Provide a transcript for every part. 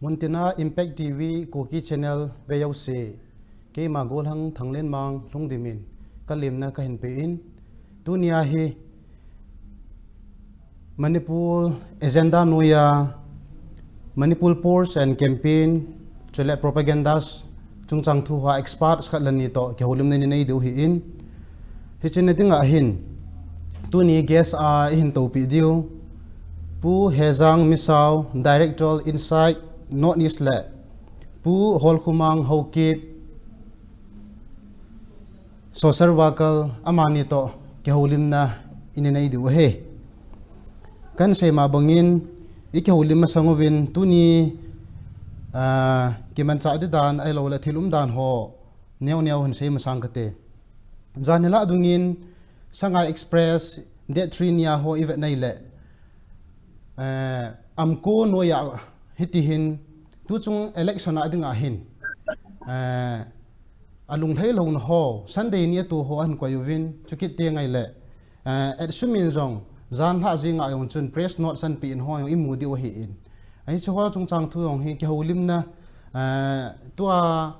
Muntina Impact TV Kuki channel VOC ke ma golhang thanglenmang LHUNGDIM kalimna kahin pein tunia hi Manipur agenda noya Manipur Force and campaign chole propagandas chungchang thu ha experts khatlani to ke holim nei nei do hi in hi chen tinga hin tuni guest a hin to pi dio pu HEJANG MISAO directorial insight not nisle pu HOLKHOMANG HAOKIP social worker amani to ke holim na ininai du he kan sei ma bangin ike holim masangovin tuni kiman cha de dan ai lo la thilum dan ho neu neu han sei masang kate janela dungin Shanghai Express de trinia ho event nei le amko noya hitihin tu chung election adinga hin alung thei lo na ho Sunday ni tu ho an ko yuvin chukit te ngai le at sumin jong zan ha jinga yong chun press note san pi in ho yong imudi o hi in ai chwa chung chang thu yong hi ke holim na tua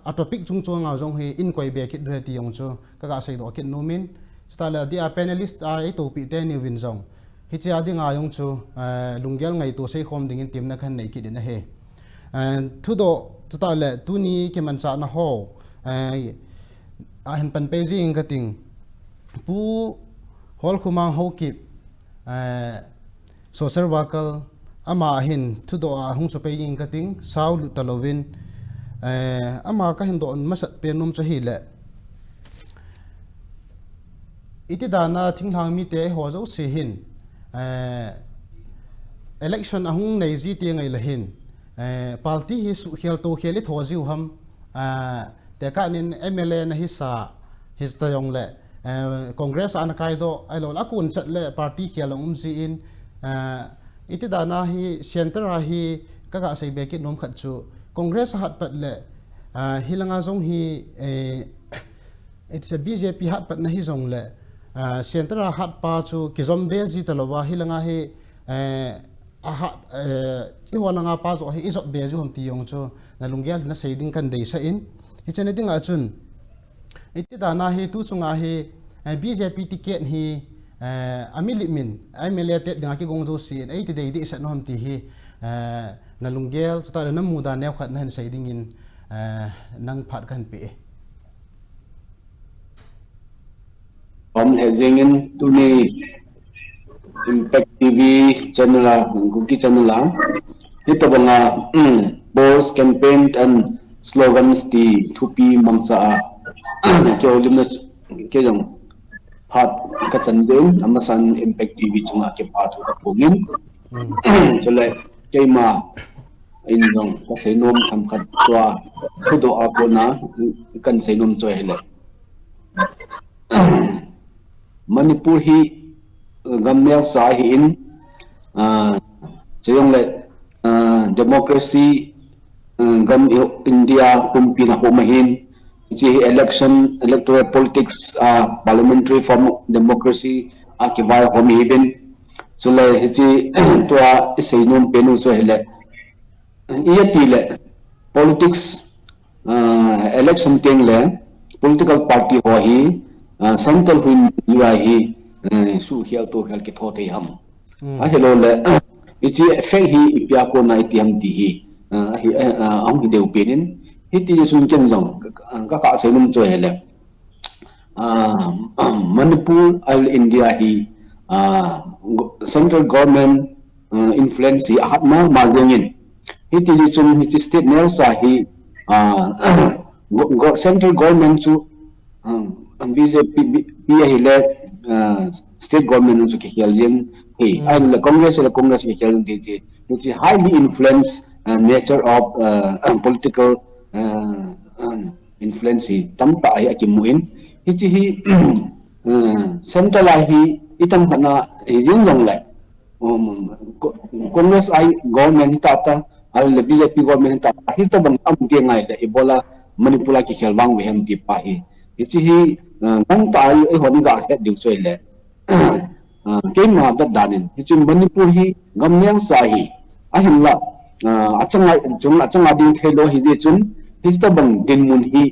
a topic chung chung nga jong hi in koi be kit du ti yong chu ka ga sei do kit nomin stala dia panelist ai to pi te ni win jong hi cha dinga yong chu lunggel ngai to sei khom dingin tim na khan nei ki din he thu do ta le tu ni ke man cha na ho a hen pan pe jing ka ting pu HOLKHOMANG HAOKIP social worker ama hin thu do a hung chu pe ing ka ting sau lu talovin ama ka hin do masat pe nom chu hi le iti dana thingthang mi te ho zo se hin election ahung nei ji te ngai la hin party hi su khel to kheli thojiu ham te ka nin MLA na hi sa his ta yong le congress an kai do ai lo la kun chat le party khelong ji in iti dana hi center hi ka ga sei be ki nom khat chu congress hat pat le hilanga jong hi it's a BJP hat pat na hi jong le center hat pa chu kizom be ji talowa hilanga hi aha I hona nga pa zo hi isop be ju hom ti yong chu na lungyal na seiding kan dei sa in hi chane ding a chun iti dana hi tu chunga hi BJP ticket hi amili min MLA te dang ki gong zo si ai ti dei di sa no hom ti hi na lungyal sta na muda ne khat na seiding in nang phat kan pe HEJANG tuni Impact TV channel Kuki channel ito banga boards campaign and slogans di thupi mangsa ke olim na ke jong phat ka chandin amasan Impact TV chunga ke phat ka pungin chole ke ma in jong ka seinom tham khat twa thudo apona kan seinom choi hele Manipur hi gamnel sa hi in chayong le democracy gam India kumpi na humahin chi electoral politics parliamentary form of democracy akibai homi even so le hi tua isainom penu so hele iyatile politics election teng le political party ho hi central huin hi su hial to hal ki thote ham a hello le ichi fe hi ipya ko na itiam ti hi ang hi deu penin hiti sun ken jong ka ka senum cho hele Manipur al India hi central government influence hi hat ma magengin hiti sun hiti state nel sa hi central government chu BJP hele state government nu ki heljen he and the congress ki heljen de which is highly influence nature of political influence tampa ai akimuin hi central hi itam hana hijin jong le congress ai government ta al BJP government ta hi to bang am ti ngai le ebola manipula ki helwang we hem ti pa hi hi nang tai ai honi ga het diu choi le ke ma da danin hi Manipur hi gamnyang sa hi ahimla achanga ding thelo hi je chun hista bang din mun hi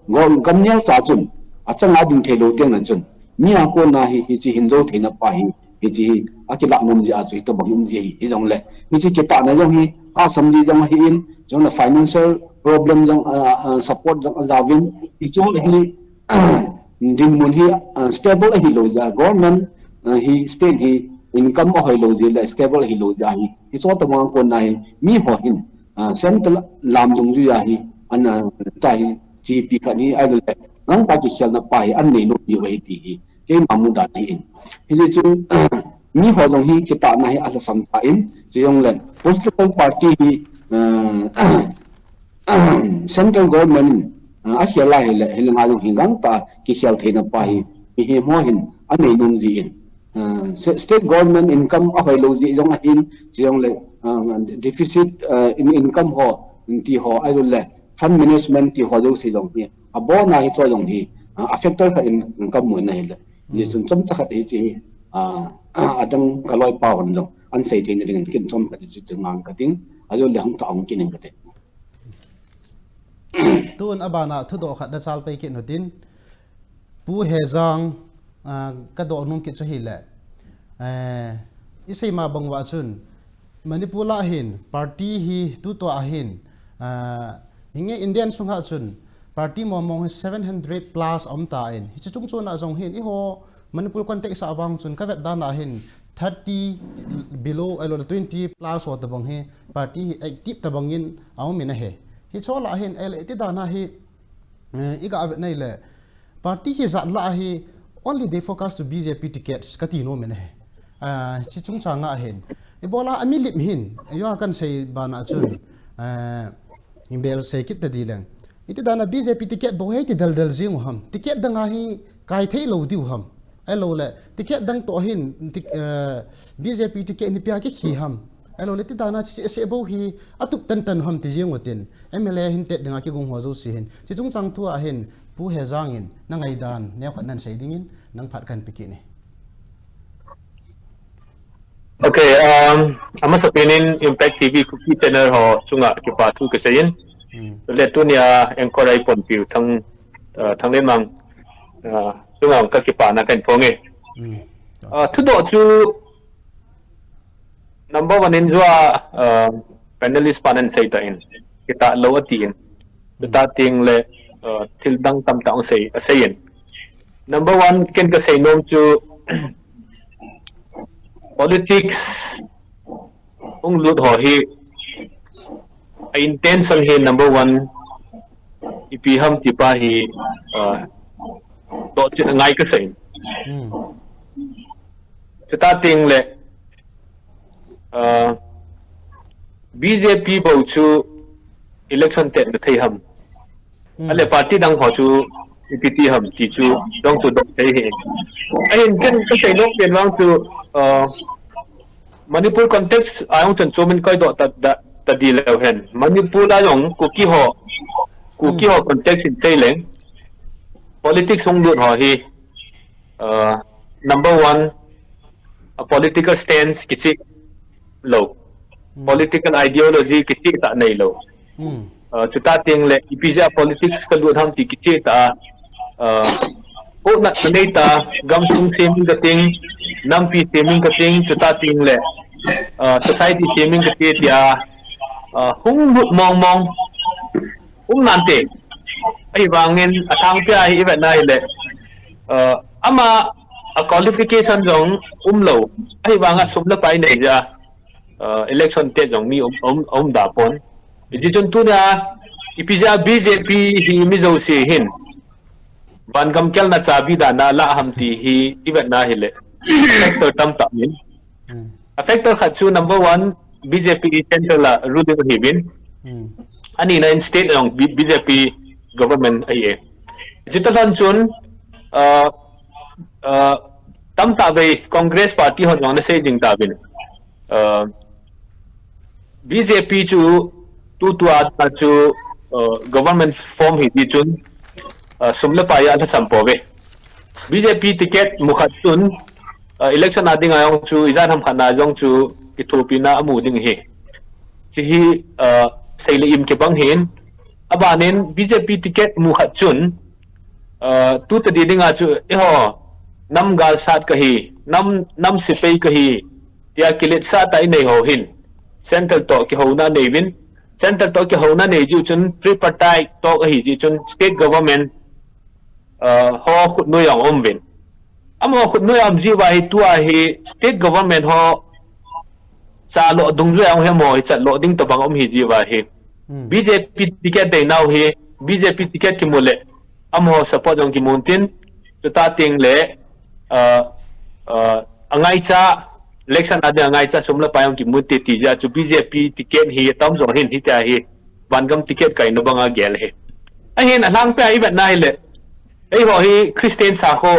gom gamnya cha chun achanga ding thelo te na chun mi a ko na hi chi hinzo theina pa hi chi akila nom ji a chu to bang um ji hi jong le mi chi kita na jong hi a sam ji jong hi in jong na financial problem jong support jong zawin hi chu hi din mun hi stable hi lo ja government hi state hi income of hi lo ji la stable hi lo ja hi chu to bang ko na hi mi ho hin central lam jong ju ya hi an ta hi GP kan hi ai le nang ta ki khel na pa hi an nei no di wei ti hi ke mamu da ni in hi chu mi ho jong hi ki ta na hi ala sam ta in chu yong le political party hi central government a khela hi le hi nga jong hingang ta ki khel theina pa hi hi mo hin an nei num ji in state government income a hoi lo ji jong in chu yong le deficit in income ho ti ho ai le fund management ti ho do si jong hi abo na hi cho jong hi affector ka income mo na hi le ni sun chom cha khat hi chi adang kaloi pa on jong an sei thein ring kin chom ka chi ngang ka ting ajo le hang ta ong kin ka te tun abana thu do khat da chal pe ki notin pu hejang ka do num ki chu hi le isei ma bangwa chun Manipur la hin party hi tu to a hin hinge Indian sunga chun party mo mong 700 plus ta in hi chung chuna jong hin I ho Manipur context sa awang chun ka vet dan a hin 30 below 20 plus wa ta bang he party hi active ta bangin aw min a he hi chola hin ti dana hi iga ave nei le party hi za la hi only they focus to BJP tickets katino min he chi chung changa hin ibola amilip hin yo kan sei bana chun imbel sei kit ta dileng iti dana BJP ticket bo he ti dal jing ham ticket danga hi kai thei lo diu ham elo le ticket dang to hin BJP ticket ni pya ki khi ham elo le ti dana chi se bo hi atup tan ham ti jing otin MLA hin te danga ki gung ho zo si hin chi chung chang tu a hin pu he jangin na ngai dan ne khat nan sei dingin nang phat kan piki ni Okay, ama sa pinin Impact TV Kuki channel ho chunga ki pa thu ke sayin le tu nia encorai pon piu thanglenmang chunga ka ki pa na kan phonge thu do chu number 1 in jwa panelist panan sei ta in kita lo atin ta ting le thil dang tam ta ong sei sayin number 1 ken ka sei nom chu politics ung lut ho hi intention hi number 1 ipi ham ti pa hi to chi ngai ka sai starting le BJP bo chu election te na thei ham ale party dang ho chu ipi ham ti chu dong tu dong thei he ai ken ka sai no pen wang chu Manipur context ayong chen chomin kai do ta di lew hen Manipur la yong Kuki ho context in tailing politics ong lut ho hi number 1 a political stance kichi low political ideology kichi ta nei low chuta ting le ipija politics ka lut ham ti kichi ta o na nei ta gam sung sem ka ting nampi seming ka ting chuta ting le society seming ka ti ya hung mut mong nante ai wangin athang pya hi ba nai le ama a qualification jong lo ai wanga sumla pai nei ja election te jong mi da pon ji chun tu na ipija BJP hi mi zo si hin ban gam kel na chabi da na la ham ti hi ibet na hi le factor tam ta min factor khachu number 1 BJP central ruling hibin ani na in state ng BJP government ai jitalan chun tam ta be congress party ho jong na se jing ta bin BJP chu tu a chu government form hi ti chun sumla pa ya sa sampobe BJP ticket mukhat chun election ading ayong chu izan ham khana jong chu ki thu pina amu ding hi chi hi seile im ke bang hin abanen BJP ticket mu khat chun tu ta di dinga chu e ho nam gal sat ka hi nam sipei ka hi tia kilet sa tai nei ho hin central to ki ho na nei win central to ki ho na nei ju chun tripartite to ka hi ji chun state government ho khut no yang om win amo khut no am ji wa hi tu a hi state government ho sa lo dung ju ang he mo hi chat lo ding to bang om hi ji wa hi BJP ticket dei now hi BJP ticket ki mole amo support jong ki mountain to ta ting le angai cha election ade angai cha sumla payong ki muti ti ja chu BJP ticket hi tam zo hin hi ta hi bangam ticket kai no banga gel he a hin alang pe ai vet nai le ei ho hi Christian sa ho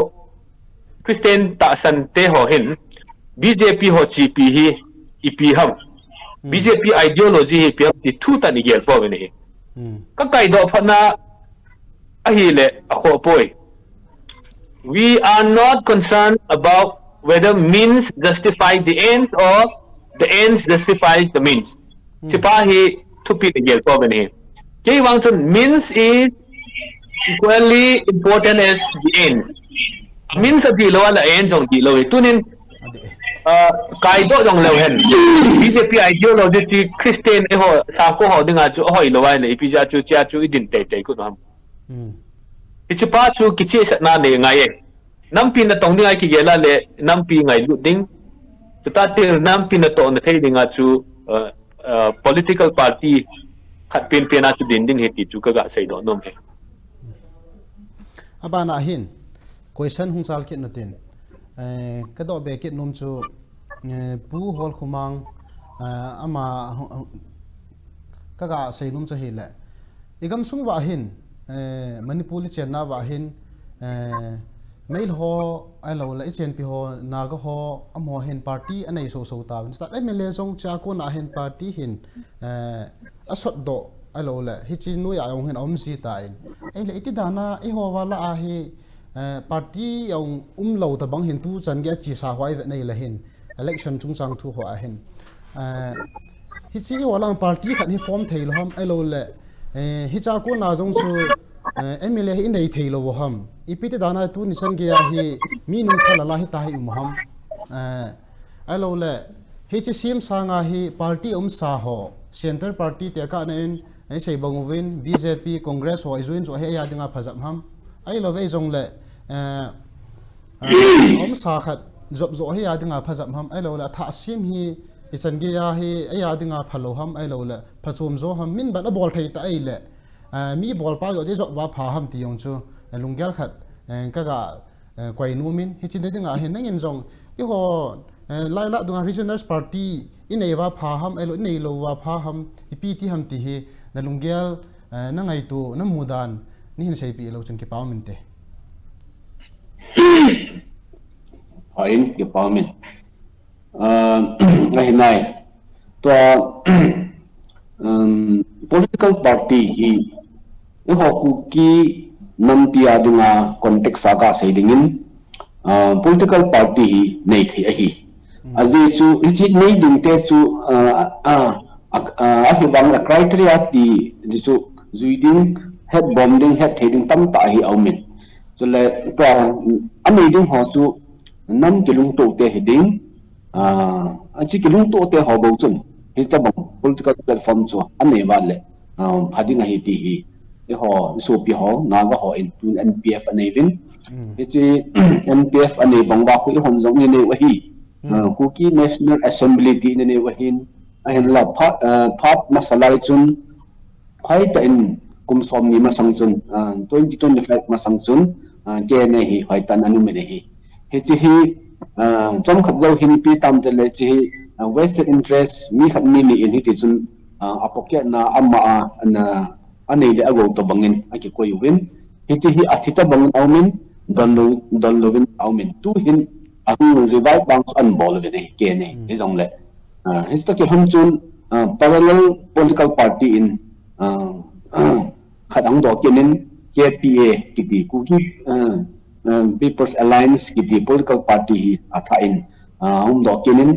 Christian ta san te ho hin BJP ho chi pi hi ipi ham BJP ideology hi pe ti thu ta ni gel po ni hi ka kai do phana a hi le a kho poi we are not concerned about whether means justify the ends or the ends justifies the means sipahi thupi ni gel po ni ke wang chun means is equally important as the end means di lo la end jong di lo tunin kai do jong lo hen BJP ideology ti Christian e ho sa ko ho dinga chu hoi lo wai le ipija chu cha chu idin te te ku nam ichipa chu kichi sa na ne ngai nampi na tong dinga ki gela le nampi ngai lu ding ta te nampi na to na thei dinga chu political party khat pin pina chu din ding he ti chu ka ga sei do nom he abana hin question hung sal kit natin ka do be kit nom chu pu hol khumang ama ka ga sei nom chu hi le igam sung wa hin Manipuri chenna wa hin mail ho alo la chen pi ho naga ho amo hen party anei so ta sta mle song cha ko na hen party hin asot do alo la hi chi nu ya yong hen om si ta in ei le iti dana e ho wala a hi party yong lo ta bang hin tu chan ge chi sa hwai ve nei la hin election chung chang thu ho a hin hi chi wala party khan hi form thei lo ham alo le hi cha ko na jong chu MLA hi nei thei lo ham ipite dana tu ni chan ge ya hi mi nu khala la hi ta hi ham alo le hi chi sim sa nga hi party sa ho center party te ka nen ai sei bangwin BJP Congress ho izuin zo he ya dinga phajam ham ai lo ve jong le sa khat job zo he ya dinga phajam ham ai lo la tha sim hi ichan ge ya hi ai ya dinga phalo ham ai lo la phachum zo ham min ba na bol thei ta ai le mi bol pa yo je zo wa pha ham ti yong chu lunggel khat ka ga kwai nu min hi chin de dinga hen nang in jong I ho lai la dunga regional party in ei wa pha ham ai lo nei lo wa pha ham pt ham ti hi na lunggel na ngai tu na mudan ni hin sei pi lo chun ki paw min te hain ki paw min ngai nai to political party hi ho Kuki nampia dunga context saga seidingin political party hi nei thei hi aji chu ichi nei ding te chu a hi bang la criteria ti ji chu zuiding head bombing head theding tam ta hi aumin chu le to ani ding ho chu nam kilung to te heding achi kilung to te ho bo chun hi ta bang political platform chu ani wa le phading hi ti hi e ho so pi ho na ga ho in tun NPF anevin ichi NPF ane bangba khu hon jong ni ne wa hi Kuki National Assembly ti ne wa hin a hen la phat masalai chun khai ta in kum som ni ma sang chun 2025 ma sang chun ke ne hi khai tan anu me ne hi chi hi chom khat lo hin pi tam te le chi vested interest mi khat mi ni in hi ti chun apoke na amma ana anei le ago to bangin aki ko yuwin hi chi hi athita bangin aumin don lovin aumin tu hin ahu revive bang an bol ve ne ke ne hi jong le hi sta ke hum chun parallel political party in khadang do kenin KPA kiti Kuki People's Alliance kiti political party hi atha in do kenin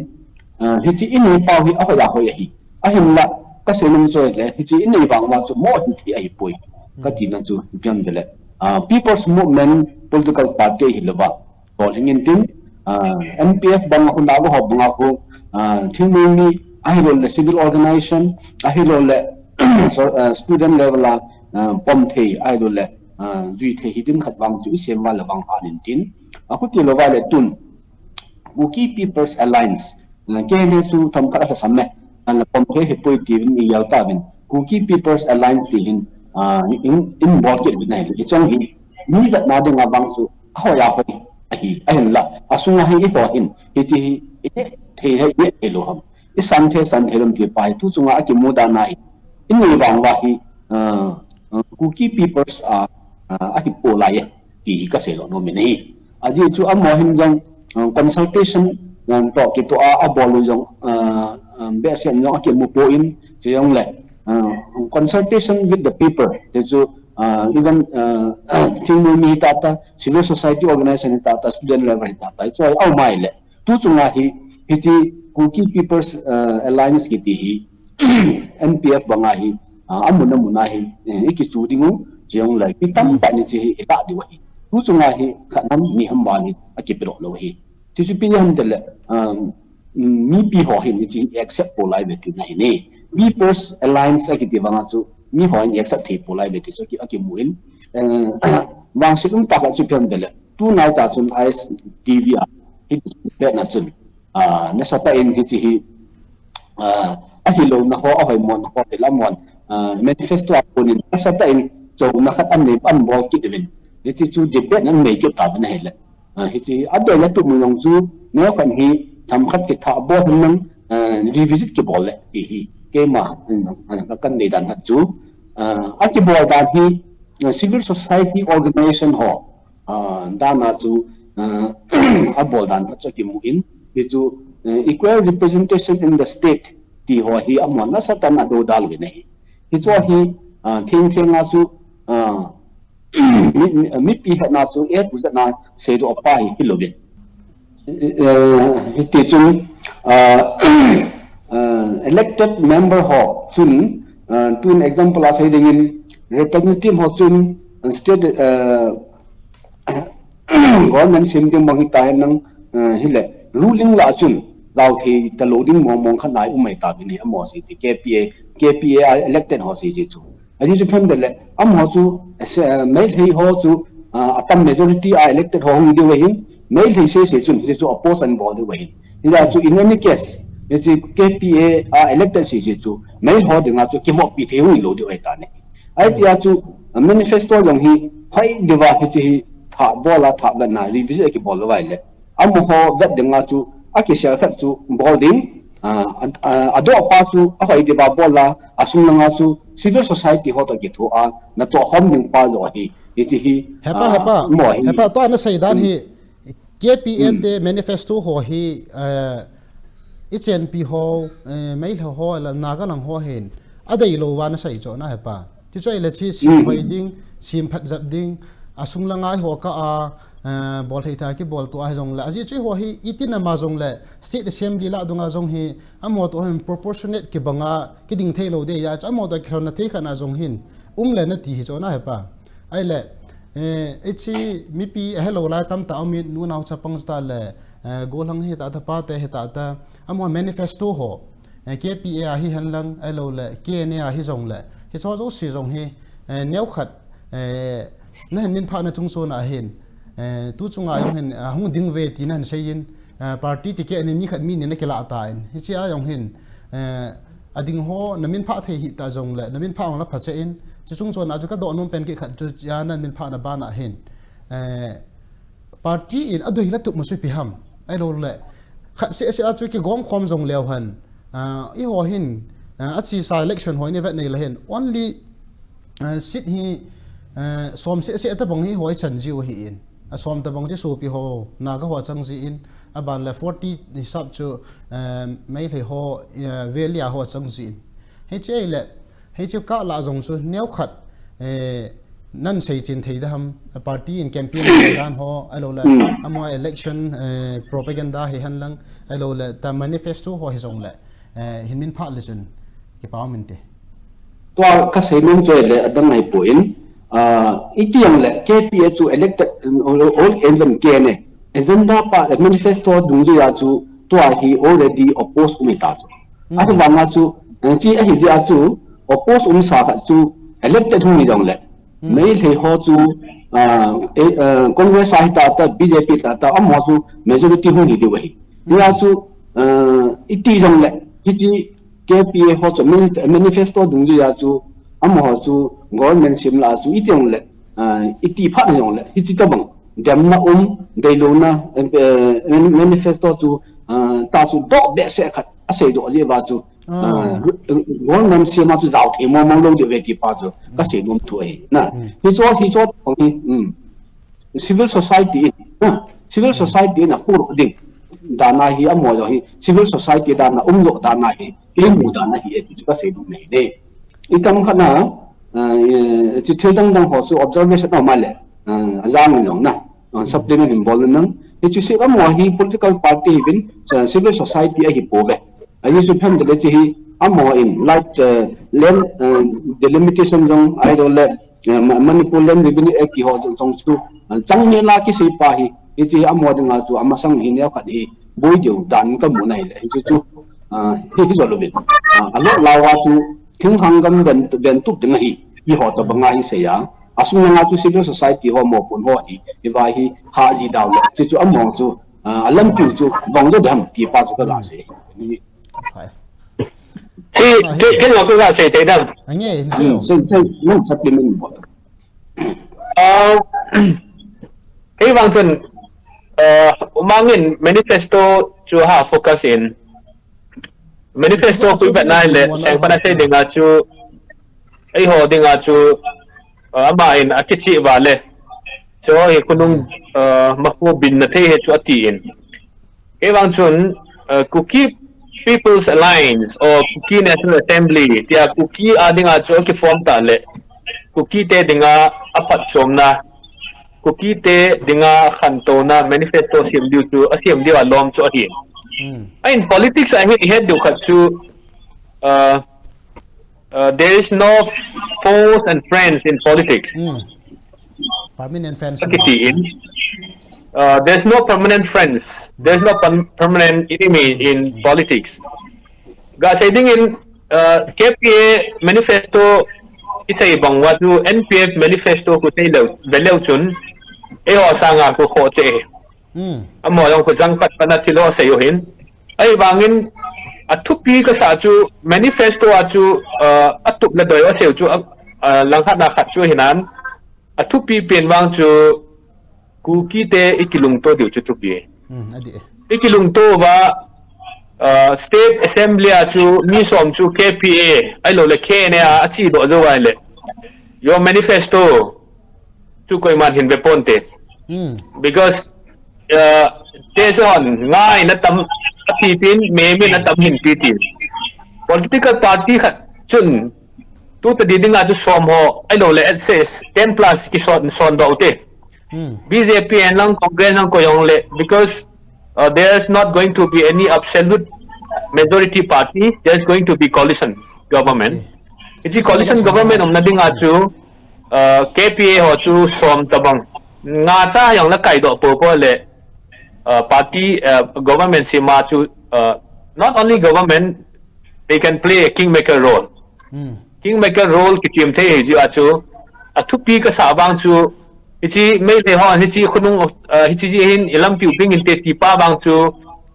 hi chi in nei pau hi a hoya hoya hi a hin la ka senum choi le hi chi in nei bang ma chu mo hi thi ai pui ka ti na chu jam de le people's movement political party hi lova bol hingin tin NPF bang ko na go ho bang ko thingmui mi ai rol le civil organization ai rol le student level la pom the ai rol le duy the hi dim khat bang chu sem wa la bang hanin tin aku ti lova le tun Kuki People's Alliance na kene su tham khala samme an pom the he poi ti ni yalta bin Kuki People's Alliance ti hin in market bin na hi chong hi ni that na ding abang su ho ya ho hi ai la asunga hi ho in hi chi the he ye lo ham i san the lam ti pai tu chunga ki mu da nai in ni wang wa hi Kuki People's a hi po la ye ti ka se lo no mi nei aji chu a mo hin jong consultation yang to ki to a bolu jong be sen jong ki mu po in che jong le consultation with the people so even thing mi tata civil society organization tata student level tata so au mai le tu chunga hi chi Kuki People's Alliance ki ti hi NPF banga hi amuna hi iki chu dingu jong le ki tam pa ni chi ta di wa hi tu chunga hi khanam mi ham wa ni akipro lo hi chi pi ham de le mi pi ho hin ti accept polai be ti nai ne People's Alliance ki ti banga chu mi ho ni accept thi polai be ti so ki akimuin wang sikum ta ka chu pem de le tu na cha chun is tv hi be na chun na sa ta in hi chi hi a hi lo na ho a hoi mon ho te lamon manifesto aponin na sa ta in cho na khat an nei pan bol ki devin hi chi chu debate nan mei ki ta na hele hi chi ado la tu mu yong chu ne kan hi tham khat ki tha bo hin revisit ki bol le hi ke ma ka kan nei dan hat chu a ki bol dan hi civil society organization ho dana chu a bol dan cha ki mu in hi chu equal representation in the state ti ho hi amon na satan ado dal we nei hi chu hi thing a chu mi pi na chu e tu na se do pa hi lo bin hi ti chu elected member ho chun tun example a sai ding in representative ho chun state government sim ding mang ta nang hi le ruling la chun daw thi ta loading mong khan nai umai ta bin hi amo si ti KPA elected ho si ji chu ani chu phem de le am ho chu mail hi ho chu atam majority are elected ho hung de we hin mail hi se chun hi chu opposition bol de we hin ila chu in any case ye chi KPA are elected si ji chu mail ho de nga chu ki mo pi the hu lo de we ta ne ai ti a chu manifesto jong hi phai de wa hi chi tha bola tha ga na revision ki bol wa le am ho vet de nga chu a ki share khat chu bolding ado pa chu a hoi de ba bola asung nga chu civil society ho to ki thu a na to hom ning pa lo hi chi hi hepa to na sei dan hi KPA de manifesto ho hi HNP ho mail ho la naga lang ho hen adai lo wa na sei cho na hepa ti choi le chi sim hoi ding sim phat zap ding asung langai ho ka bol thei tha ki bol to a jong la aji chui ho hi itin ma jong le state assembly la dunga jong hi amo to hem proportionate ki banga ki ding thei lo de ya amo to khona thei khana jong hin le na ti hi cho na hepa ai le chi mi pi hello la tam ta mi nu naw chapang sta le golang he ta pa te he ta amo manifesto ho KPA hi han lang ai lo le KNA hi jong le hi cho si jong hi neu khat na hin min pha na chung so na hin tu chunga yong hin hung ding ve ti nan sein party ticket ni khat mi ne na kela ta in hi chi a yong hin ading ho namin pha the hi ta jong le namin pha ong la pha che in chu chung chon a ju ka do nom pen ki khat chu ya nan min pha na ba na hin party in adoi la tu ma sui pi ham ai lo le khat se a chu ki gom khom jong lew han i ho hin a chi sa election hoi ni vet nei la hin only sit hi som se ta bang hi hoi chan jiu hi in a som ta bang ji su pi ho na ga ho chang ji in aban le 40 ni sab chu mai le ho velia ho chang ji in he che le he chu ka la jong chu neu khat nan sei chin thei da ham party in campaign dan ho alo la amo election propaganda he han lang alo la ta manifesto ho he zong la hin min pha le chun ki pa min te to ka sei nun choi le adang ngai point itiang le KPA chu elected all even ke ne agenda pa manifesto dung ji ya chu to hi already oppose umita chu atu wanga chu chi a hi ja chu oppose sa kha chu elected hu ni dong le mấy thầy họ chú Congress sai ta BJP ta âm họ chú majority hôn gì điều vậy nhưng mà chú ít tí rằng lệ ít tí KPA họ chú manifesto đúng gì à chú âm họ chú government sim là chú ít tí rằng lệ ít tí phát rằng lệ ít tí các bằng đem na đầy đủ na manifesto chú ta chú độ bé sẽ khát sẽ độ gì vào chú government sim mà chú giàu thì mong lâu điều về thì bao giờ các sự nông thuế na hi cho civil society civil society na puro ding dana hi amo jo hi civil society dana lo dana hi ilmu dana hi chu ka se du nei de itam khana chi thil dang ho chu observation no male azam long na supplement involved nang chu se amo hi political party bin civil society hi pove ai su phem de chi hi amo in like land delimitation jong I don't let Manipur land revenue act ki ho jong chu chang ne la ki sei pa hi chi amo de nga chu amasang hi ne khat hi boi diu dan ka mu nai le chu hi zo lo bin alo lawa chu thing hang gam ben tu de hi ho to banga hi se ya asung nga chu civil society ho mo pun ho hi iwa hi ha ji daw le chu amo chu alam pi chu wang do dam ti pa chu ka ga se ni cái nó cứ là sẽ thấy rằng anh nghe non supplement bộ cái văn phần mang in manifesto chưa ha focus in manifesto quý vị này là em phải nói dengan chú ấy họ dengan chú ama in cái chị vào lên cho cái con nung mặc bộ bình là thế hệ chú tiền cái văn phần Kuki People's Alliance or Kuki National Assembly dia Kuki adinga cho ki form ta le Kuki te dinga apat somna Kuki te dinga khantona manifesto sim diu chu asim diu alom cho hi in politics I mean head du khat chu there is no foes and friends in politics permanent friends there's no permanent friends. There's no permanent enemy in politics. Ga saying in KPA manifesto itay bang watu NPF manifesto ko tayo belaw chun ho sanga ko khote amo yung ko jangpat panatilo sa yohin ay bangin atupi ka sa chu manifesto achu atup na doyo sa chu langhat na khat chu hinan atupi pin bang chu Kuki te ikilung to diu chutupi ikilung to ba state assembly chu misom chu KPA ai lo le ke ne a chi do zo wai le yo manifesto chu koi man hin be ponte because there's on ngai na tam ati pin me na tam hin ti ti political party khat chun tu ta di dinga chu som ho ai lo le access 10 plus ki son do te BJP and lang Congress lang ko yung le because there's not going to be any absolute majority party. There's going to be coalition government. It's coalition government om nading achu KPA ho chu som tabang nga cha yung nakay do po le party government si ma chu not only government they can play a kingmaker role. Kingmaker role kitim the ji achu atupi ka sabang chu ichi may le ho ichi khunung ichi ji hin ilam piu ping in te ti pa bang chu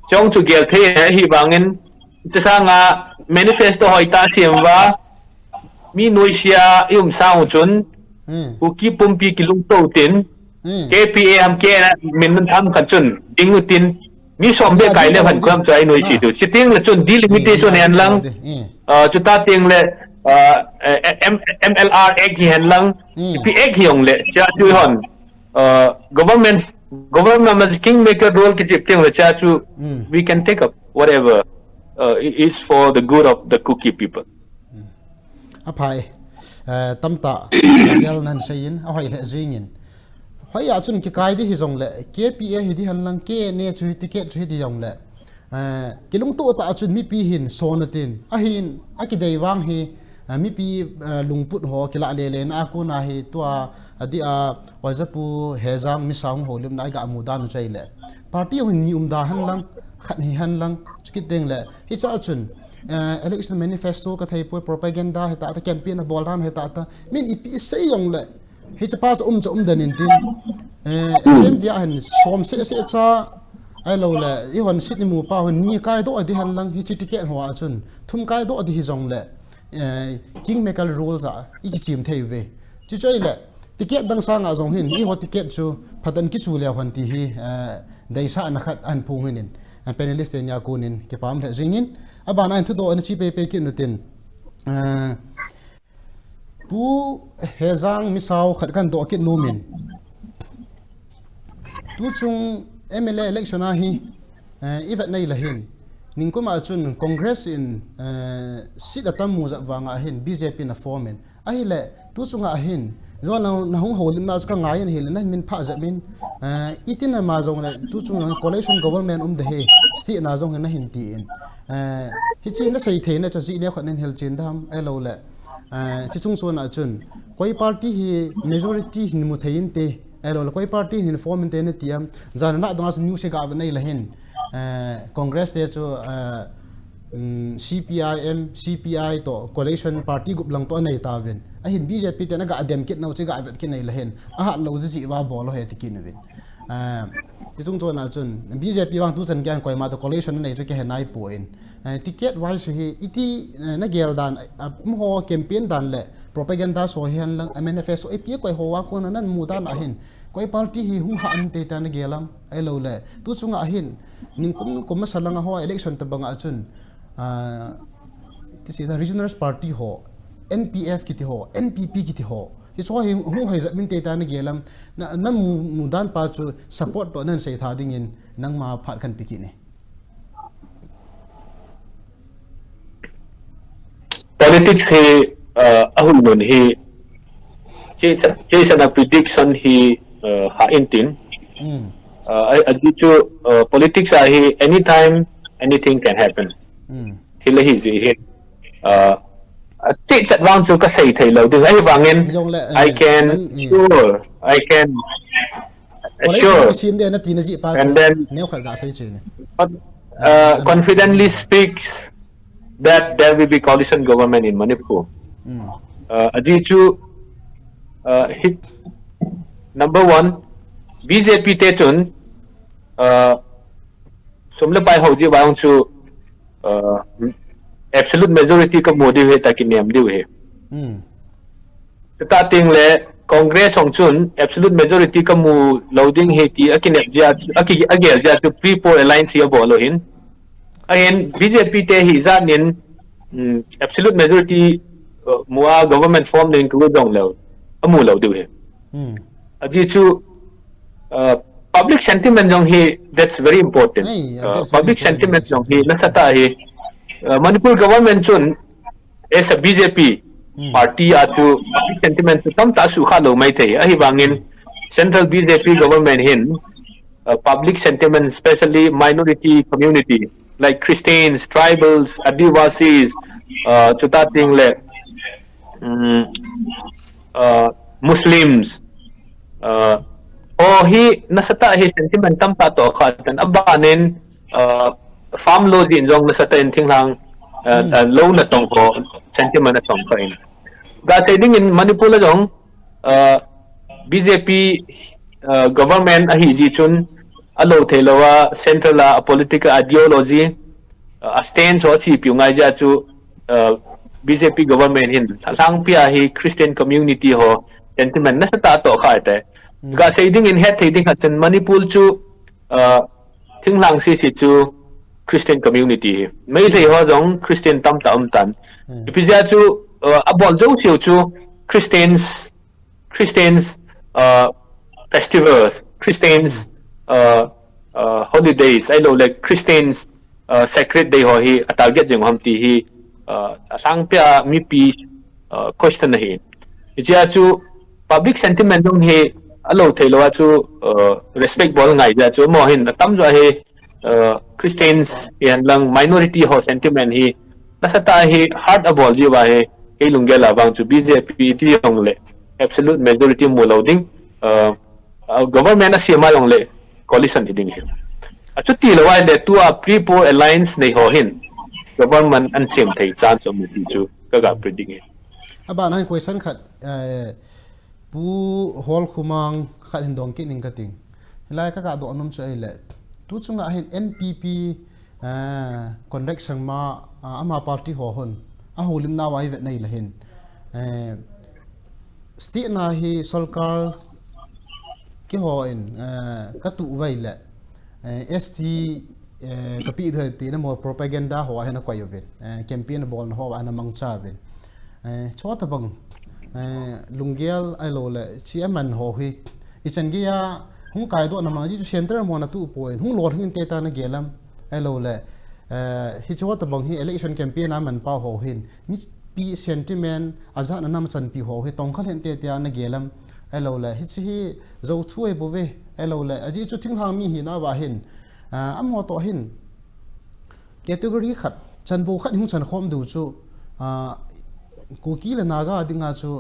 chong chu gel the hi bangin cha nga manifesto hoi ta siamwa mi noisia yum sao chun Kuki pumpi kilung to tin KPA am ke min tham khan chun ding tin mi som de kai le han kwam chai noisi tu chiting le chun delimitation en lang chu ta ting le MLR egg hen lang pi egg hiong le cha chu hon government as kingmaker role ki chip ting le cha chu we can take up whatever is for the good of the Kuki people apai tamta gel nan sein a hoi le zingin hoi ya chun ki kai di hi zong le KPA hi di han lang ke ne chu ticket chu di yong le kilung to ta chun mi pi hin sonatin a hin a ki dei wang hi mi pi lungput ho kila le le na ko na hi to adi a wajapu hejang MISAO holim na ga amudan chai le party ho ni da han lang khat hi han lang chukit deng le hi cha chun election manifesto ka thai po propaganda he ta campaign a bol dan he ta min ipi sei yong le hi cha pa cha dan in tin sem dia han som se cha ai lo le i hon sit ni mu pa hon ni kai do di han lang hi chi ticket ho a chun thum kai do di hi zong le king mekal rule za i ki chim thei ve chu choi le ticket dang sa nga zong hin i ho ticket chu phadan ki chu le hon ti hi dai sa na khat an phung hin panelist nya kunin ke pam the jingin abana an thu do an chi pe pe ki nutin pu hejang MISAO khat kan do ki nomin tu chung MLA election a hi event nei la hin ning ko ma chun congress in sit atam mu za wanga hin BJP na formen a hi le tu chunga hin zo na hung holim na ka ngai hin na min pha za min itin ma zong na tu chung coalition government de he sti na zong na hin ti in hi chi na sei the na cho ji ne khan hel chin dam ai lo le chi chung so na chun koi party hi majority hin mu thein te ai lo koi party hin form te ne tiam zan na dang as new se ga nei la hin congress te cho CPI to coalition party group lang to nei ta ven a hin BJP te na ga adem kit no che ga vet ki nei la hin a ha lo ji wa bol he ti kin ven ti tung to na chun BJP wang tu chen kyan koi ma to coalition nei chu ke he nai point ticket wise hi iti na gel dan mo campaign dan le propaganda so hian lang manifesto e pi koi ho wa ko nan mu dan a hin koi party hi hung ha nin te ta na gelam ai lo le tu chunga a hin ning kum ma salanga ho election ta banga chun ti si da regional party ho NPF ki ti ho NPP ki ti ho hi so hi hung hai min te ta na gelam na mu dan pa chu support to nan sei tha ding in nang ma phat kan pi ki ne politics he ahun nun he che sana prediction he ha intin adichu politics he anytime anything can happen hila hi zi he ti chat wang chu ka sei thei lo ding ai wangin I can sure sim de na ti na ji pa and then neu khal ga sei chi ne confidently speaks that there will be coalition government in Manipur. Adichu hit number one BJP tetun sumle pai hoji waung chu absolute majority ka modi he takinyam diu he starting le congress ong chun absolute majority ka mu loading he ti akinep ja agel ja to pre-poll alliance ya bolo hin again BJP te hi zanin absolute majority mua government form ning ku dong lo amu lo diu he aji chu public sentiment jong he that's very important public sentiment jong he na sata he Manipur government chun as a BJP party atu public sentiment tam ta su kha lo mai the ahi bangin central BJP government hin public sentiment especially minority community like Christians, tribals, Adivasis, Chutating le Muslims he nasata he sentiment tam ta to kha tan abanin farm law din jong nasata in thinglang low na tong ko sentiment na tong kain ga trading in Manipur la jong BJP government ahi ji chun alo thelowa central political ideology stance ho chi piu ngai ja chu BJP government hin lang pia hi Christian community ho sentiment na ta to kha te ga trading in head trading hatin Manipur chu thinglang si chu Christian community mai thei ho jong Christian tam tan ipija chu abol jo siu chu Christians festivals Christians holidays I know like Christians sacred day ho hi target jeng ham ti hi sang pia mi pi question na hi Ichia chu public sentiment dong he alo thelo chu respect bol ngai ja chu mo hin tam jo he Christians yan lang minority ho sentiment hi nasata hi hard abol ji ba he ke lungela bang chu BJP ti hong le absolute majority mo loading government na sima yong le coalition ding he achu ti lo wai le tu a pre-poll alliance nei ho hin government an sem thei chance mu ti chu ka ga predict he aba nan question khat pu hol khumang khat hindong ki ning kating lai ka ka do nom chu ai le tu chunga hin NPP connection ma ama party ho hon a holim na wai ve nei la hin sti na hi solkar ki ho in ka tu vai le ST kapi thai ti na mo propaganda ho ha na ko yovet campaign bol ho wa na mang cha ven chota bang lungial ai lo le chairman ho hi ichan gi ya hung kai do na ma ji center mo na tu point hung lor hin te ta na gelam ai lo le hi chota bang hi election campaign na man pa ho hin mi pi sentiment aza na nam chan pi ho hi tong khan hen te ta na gelam ai lo le hi chi zo thui bo ve ai lo le aji chu thing hang mi hi na wa hin am ho to hin category khat chan bo khat hung chan khom du chu Kuki le naga dinga chu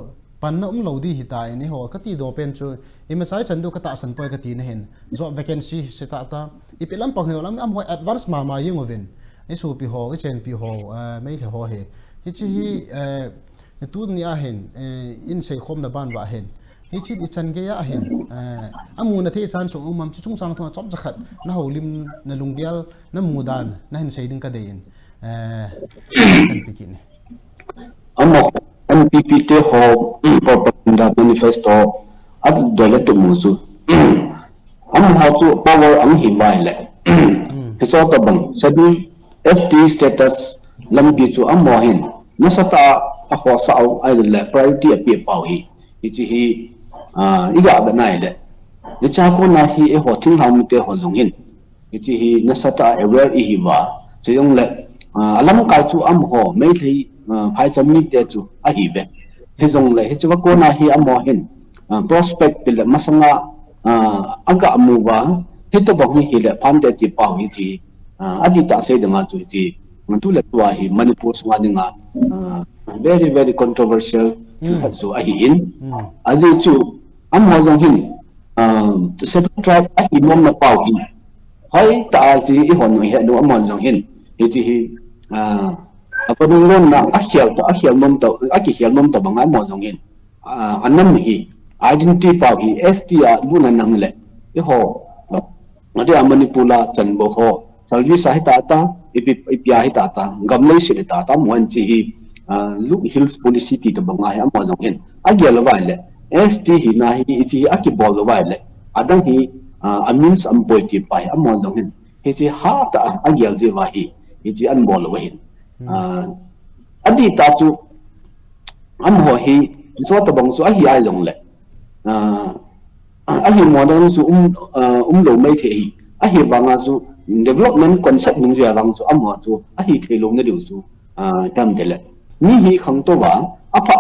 panna lodi hitai ni ho kati do pen chu ima chai chandu kata san poi kati ne hen job vacancy sita ta ipelam pang he lam am ho advance ma yeng oven ai su pi ho ke chen pi ho mai the ho he hi chi hi tu ni a hen in sei khom na ban wa hen hi chi i chan ge ya hen amu na the chan chu umam chu chung chang tho chom jakhat na ho lim na lunggial na mudan na hen sei ding ka dein kan pikin amo NPP te ho propaganda manifesto at dole to muzu am ha chu power am hi vai le he so to bang sabi ST status lambi chu am mo hin nasata a ho sao ai le priority a pe pau hi ichi hi iga ba nai le ni cha ko na hi e ho thing ham te ho jong hin ichi hi nasata aware i hi wa cheyong le alam kai chu am ho mai thei phai chami te chu a hi be he jong le he chwa ko na hi amo hin prospect pil masanga aga amuwa he to bang hi le phan te ti pau hi chi adi ta se danga chu chi ntu le twa hi Manipur sunga dinga very very controversial chu ha chu a hi in azi chu amo jong hin se tribe a hi mom na pau hin hai ta chi i hon hi no amo jong hin he chi hi apa nungron na akhel mom to akhel mom to banga mo jong hin anam hi identity pa hi STR buna nang le i ho ngadi Manipula chan bo ho service hi ta ta ipia hi ta ta gamlei si ta ta mon chi hi look hills policy ti to banga hi mo jong hin agel wa le ST hi na hi chi aki bol wa le adang hi amins ampoi ti pa hi mo jong hin hi chi ha ta agel je wa hi chi an bol wa hin adi ta chu am ho hi so ta bang so a hi ai long le a hi mo dang chu lo mai the hi a hi wanga chu development concept ning ja wang chu am ho chu a hi the lo na diu chu tam de le ni hi khang to wa apa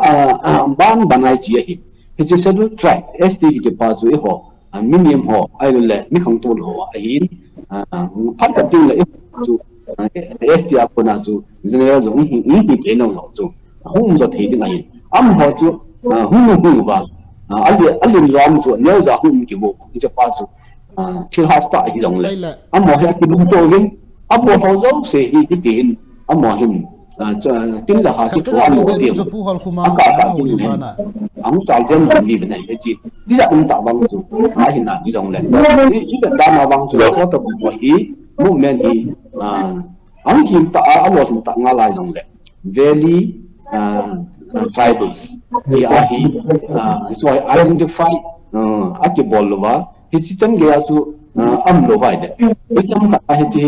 ban banai chi hi hi chi schedule track SD ki pa chu e ho minimum ho ai le mi khang to lo a hi phat ta tin le chu STR puna chu general zong hi pe no lo chu hum zo thei ding ai am ho chu hum ba alin ram chu neu da hum ki bo ki cha pa chu thil hasta hi zong le am ho ha ki dum to vin am ho zo se hi ki tin am ho him tin la ha ki chu am ho ti chu pu hol khuma ka ho li ba na am chal jen di ba nei chi di ja um ta bang chu ma hin na ni dong le ni ka da na bang chu so to bo hi movement hi ang him ta alo him ta nga lai jong le valley tribals hi a hi so identify aki bolwa hi chi chang ge chu am lo bai de hi chang ka hi chi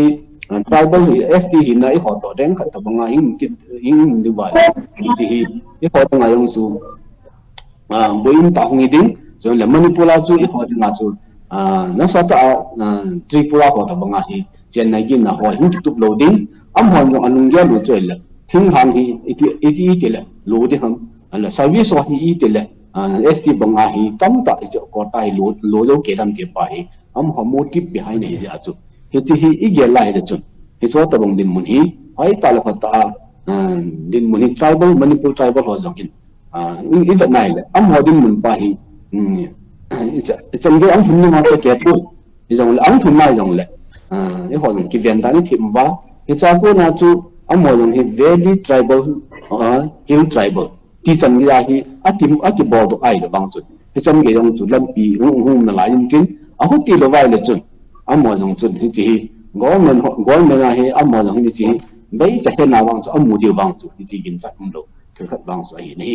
tribal ST hi na i ho to deng khat ta banga hing du bai hi chi hi ho ta nga yong chu boin ta hung ding so le Manipura chu i ho ta chu na sa ta Tripura ho ta banga hi chennai gi na ho hin tup loading am hon yo anung ge lu choi le thing hang hi iti le lo de ham ala service wa hi iti le ST bang a hi tam ta cho ko tai lo lo ke dam ke pa hi ho motive behind ne ja chu he chi hi I ge lai de chu he cho ta bang din mun hi ai ta la ta din mun hi tribal Manipur tribal ho jong in in that nai le ho din mun pa hi it's a ang phun ni ma ke pu jong ang phun mai jong le ho jong ki ven ta ni thim ba he cha ko na chu ho jong hi very tribal hill tribal ti chan gi hi aki bo do ai do bang chu he chan ge jong chu lam pi na la yin tin a ho ti lo vai le chu mo jong chu hi chi government a hi mo jong hi chi bai ta he na bang chu mu dio bang chu hi chi gin chat lo ke khat bang chu ai ni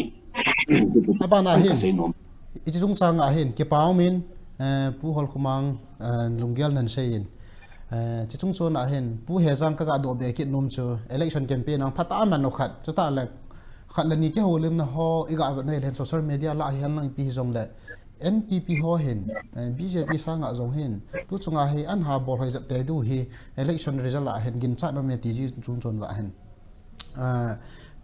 apa na hin iti tung sang a hin ke pau min pu hol khumang lungyal nan sein chi tung chon a hin pu hejang ka ga do be ki nom chu election campaign ang phata man no khat chu ta le khat la ni ke holim na ho iga va nei len social media la hian lang pi jong le NPP ho hin BJP sanga jong hin tu chunga hi an ha bol hoi zap te du hi election result a hin gin chat no me ti ji chung chon la hin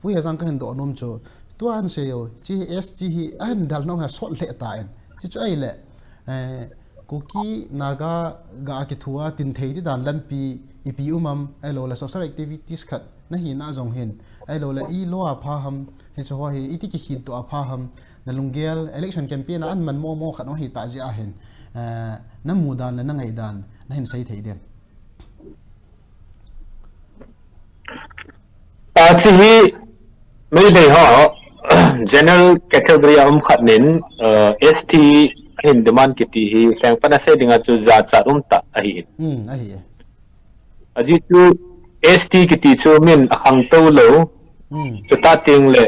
pu hejang ka hin do nom chu tuan seo chi SG hi an dal no ha sot le ta en chi chu ai le Kuki naga ga ki thua tin thei ti dan lampi ipi umam ai lo la social activities khat na hi na jong hin ai lo la I lo a pha ham he chu hi iti ki hin to a pha ham na lunggel election campaign an man mo khat no hi ta ji a hin na mu dan na ngai dan na hin sai thei den ta chi hi mai le ho general category khat nin ST in demand kiti hi sang pana se dinga chu za cha ta a hi a hi aji chu ST kiti chu min hang to lo chu ta ting le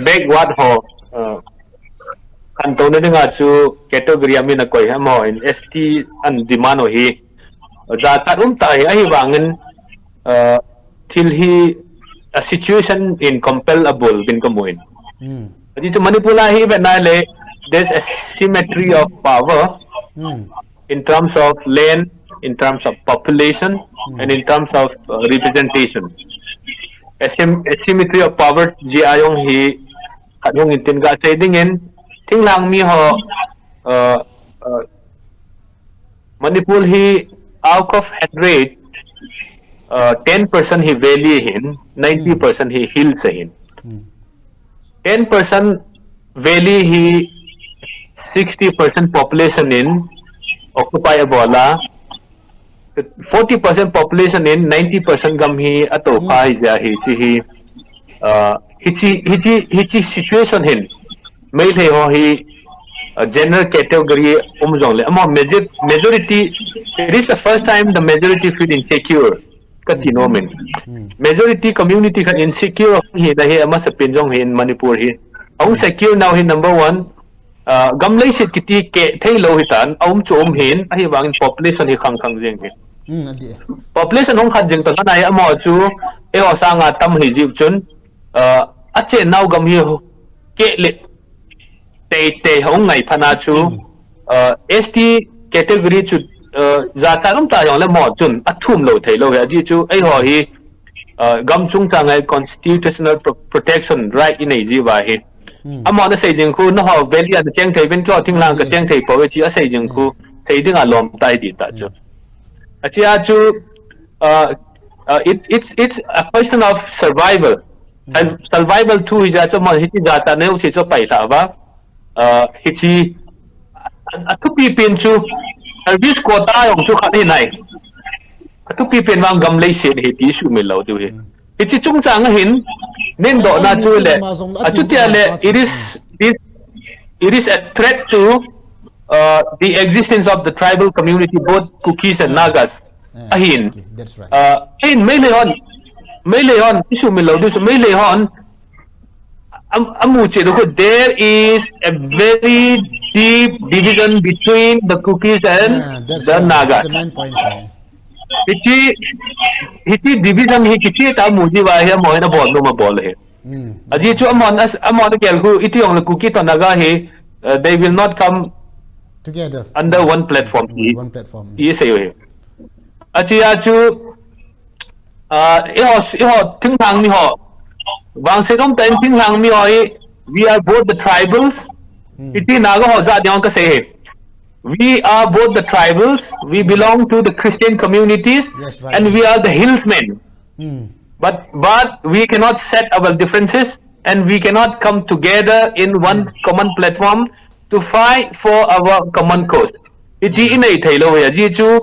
back what ho kan to ne dinga chu category min a koi ha mo in ST an demand ho hi za cha ta hi a hi wangin till he a situation incompellable bin kamuin jadi tu Manipur hi benale there's asymmetry of power in terms of land, in terms of population, and in terms of representation. Asymmetry of power ji ayong hi kadung itin ga trading in tinglang mi ho Manipur hi out of 100 10% he valley hin 90% he hills hin 10% valley he 60% population in occupy bola 40% population in 90% gam hi ato pai ja hi chi hichi situation hin mai le ho hi general category jong le ama majority it is the first time the majority feel insecure katino men majority community kan insecure hi da hi ama sa pinjong hi in Manipur hi au secure now hi number 1 gamlai sit kiti ke thailo hi tan aum chom hin a hi wang population hi khang jeng hi population hong khat jeng ta nai ama chu e o sanga tam hi jiu chun ache now gam hi ke le te hong ngai phana chu ST category chu za ta lam ta yong le mo chun athum lo thei lo ya ji chu ai ho hi gam chung ta ngai constitutional protection right in ai ji wa hi amon na sei jing khu no ho valley an cheng thei ben ko thing lang ka cheng thei po we chi a sei jing khu thei ding a lom tai di ta chu achia chu it's a question of survival and survival too is a mo hi ja ta ne u si cho pai sa ba hi chi athu pi pin chu service quota yong chu khat nai tu pi pen wang gam lei se he ti su me lo tu he chi chung chang hin nen do na chu le atu tia le it is a threat to the existence of the tribal community both Kukis and Nagas ahin that's right in mele on isu me lo du mele on amu che do there is a very deep division between the Kukis and the Nagas. The main point hichi division hi kichi ta muji wa he mo na bol no ma bol he aji chu amon kel ku iti ong Kuki to Naga he they will not come together under one platform yes he aji chu e ho thing thang mi ho wang se dom ten thing thang mi ho we are both the tribals. Iti naga hoza diyan kasi we are both the tribals. We belong to the Christian communities, Yes, right. and we are the hillsmen. But we cannot set our differences, and we cannot come together in one common platform to fight for our common cause. Iti inay thaylo ya ji chu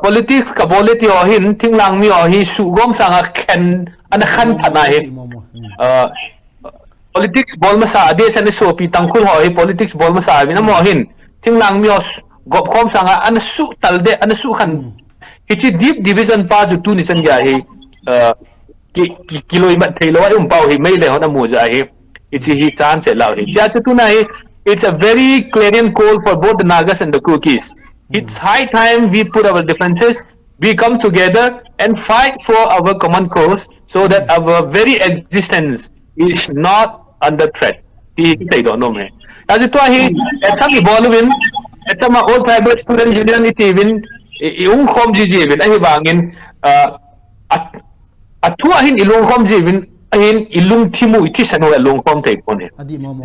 politics ka politi o hin ting lang mi o hi su gom sanga ken ana khan thana he politics bol masa ade san so pi tangkul ho hi politics bol masa bi na mo hin ting lang mi o gop khom sanga ana su talde ana su khan hichi deep division pa ju tu ni san ya hi kilo i mat thelo ai pau hi mai le ho na mu ja hi hichi hi chance se law hi cha tu na hi. It's a very clarion call for both the Nagas and the Kukis. It's high time we put our differences, we come together and fight for our common cause so that our very existence is not under threat. They don't know me. As it was, at some evolving, at some old tribal student union, it even yung home jijibin, ay bangin, at two ahin ilong home jijibin, ahin ilung timu iti sanu along home take on it.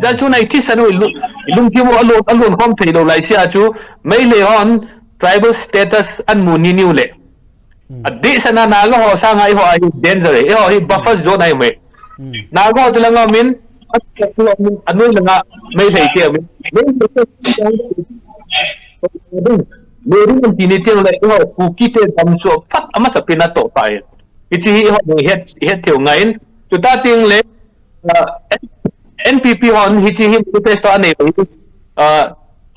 That's when iti sanu ilung timu along home take lo lai siya chu may leon tribal status an muni niu le. At di sana naga ho sa nga iho ay danger eh. Iho hi buffer zone ay may. Naga ho tulang amin at ano yung nga may say siya amin. Meron yung tinitil na iho Kuki te damso pat ama sa pinato pa eh. Iti hi iho head tiyo ngayon. Tutating le NPP hon hichi him manifesto ane